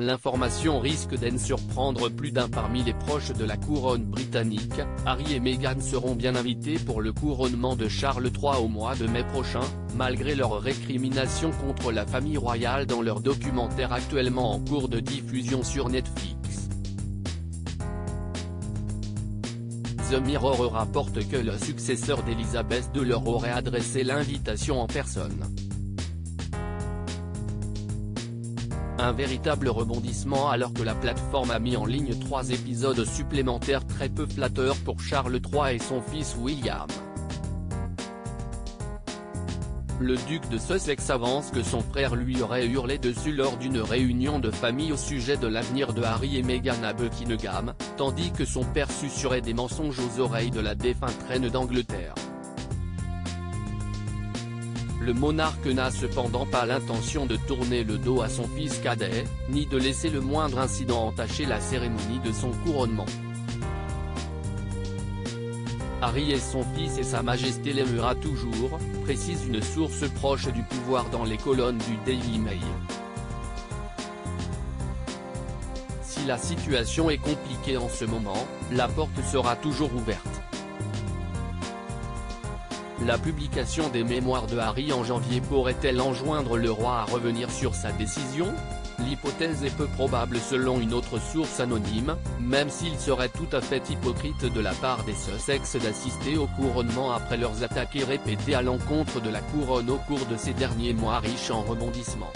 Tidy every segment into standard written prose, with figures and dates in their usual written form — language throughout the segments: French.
L'information risque d'en surprendre plus d'un parmi les proches de la couronne britannique. Harry et Meghan seront bien invités pour le couronnement de Charles III au mois de mai prochain, malgré leurs récriminations contre la famille royale dans leur documentaire actuellement en cours de diffusion sur Netflix. The Mirror rapporte que le successeur d'Elizabeth II leur aurait adressé l'invitation en personne. Un véritable rebondissement alors que la plateforme a mis en ligne 3 épisodes supplémentaires très peu flatteurs pour Charles III et son fils William. Le duc de Sussex avance que son frère lui aurait hurlé dessus lors d'une réunion de famille au sujet de l'avenir de Harry et Meghan à Buckingham, tandis que son père susurrait des mensonges aux oreilles de la défunte reine d'Angleterre. Le monarque n'a cependant pas l'intention de tourner le dos à son fils cadet, ni de laisser le moindre incident entacher la cérémonie de son couronnement. Harry est son fils et Sa Majesté l'aimera toujours, précise une source proche du pouvoir dans les colonnes du Daily Mail. Si la situation est compliquée en ce moment, la porte sera toujours ouverte. La publication des mémoires de Harry en janvier pourrait-elle enjoindre le roi à revenir sur sa décision? L'hypothèse est peu probable selon une autre source anonyme, même s'il serait tout à fait hypocrite de la part des Sussex d'assister au couronnement après leurs attaques répétées à l'encontre de la couronne au cours de ces derniers mois riches en rebondissements.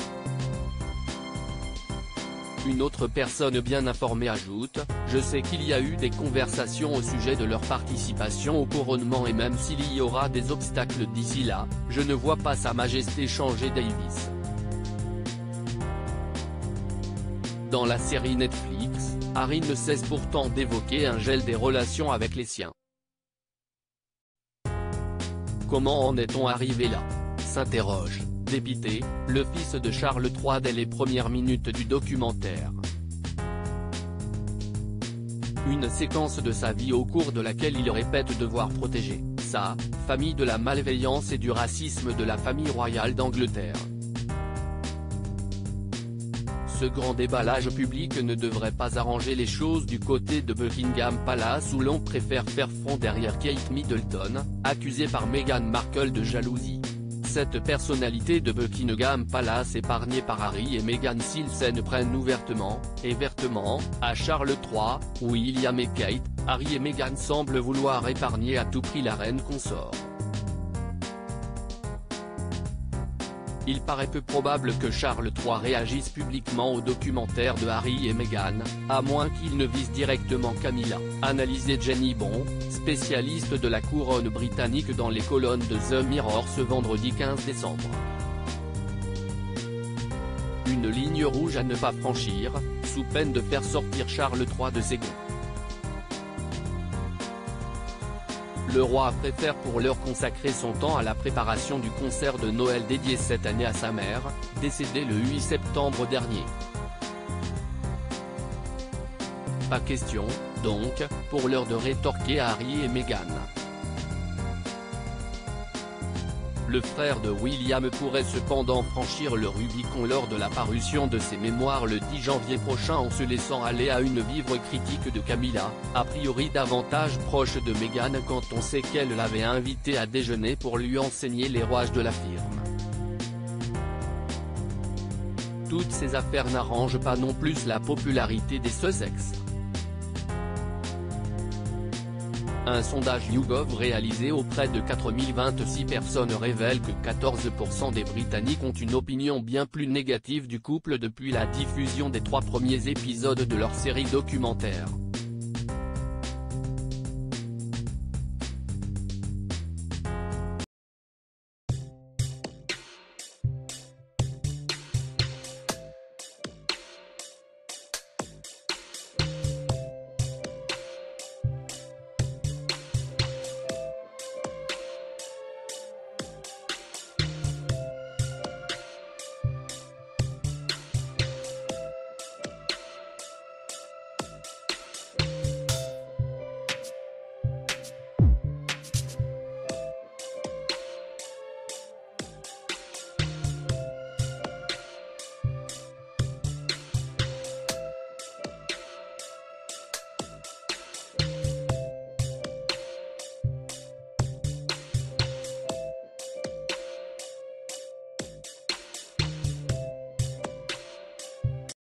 Une autre personne bien informée ajoute, « Je sais qu'il y a eu des conversations au sujet de leur participation au couronnement et même s'il y aura des obstacles d'ici là, je ne vois pas Sa Majesté changer Davis. » Dans la série Netflix, Harry ne cesse pourtant d'évoquer un gel des relations avec les siens. Comment en est-on arrivé là? S'interroge, dépité, le fils de Charles III dès les premières minutes du documentaire. Une séquence de sa vie au cours de laquelle il répète devoir protéger sa famille de la malveillance et du racisme de la famille royale d'Angleterre. Ce grand déballage public ne devrait pas arranger les choses du côté de Buckingham Palace où l'on préfère faire front derrière Kate Middleton, accusée par Meghan Markle de jalousie. Cette personnalité de Buckingham Palace épargnée par Harry et Meghan s'ils s'en prennent ouvertement, et vertement, à Charles III, William et Kate, Harry et Meghan semblent vouloir épargner à tout prix la reine consort. Il paraît peu probable que Charles III réagisse publiquement au documentaire de Harry et Meghan, à moins qu'il ne vise directement Camilla, analysait Jenny Bond, spécialiste de la couronne britannique dans les colonnes de The Mirror ce vendredi 15 décembre. Une ligne rouge à ne pas franchir, sous peine de faire sortir Charles III de ses gonds. Le roi préfère pour l'heure consacrer son temps à la préparation du concert de Noël dédié cette année à sa mère, décédée le 8 septembre dernier. Pas question, donc, pour l'heure de rétorquer à Harry et Meghan. Le frère de William pourrait cependant franchir le Rubicon lors de la parution de ses mémoires le 10 janvier prochain en se laissant aller à une vive critique de Camilla, a priori davantage proche de Meghan quand on sait qu'elle l'avait invité à déjeuner pour lui enseigner les rouages de la firme. Toutes ces affaires n'arrangent pas non plus la popularité des Sussex. Un sondage YouGov réalisé auprès de 4026 personnes révèle que 14% des Britanniques ont une opinion bien plus négative du couple depuis la diffusion des 3 premiers épisodes de leur série documentaire.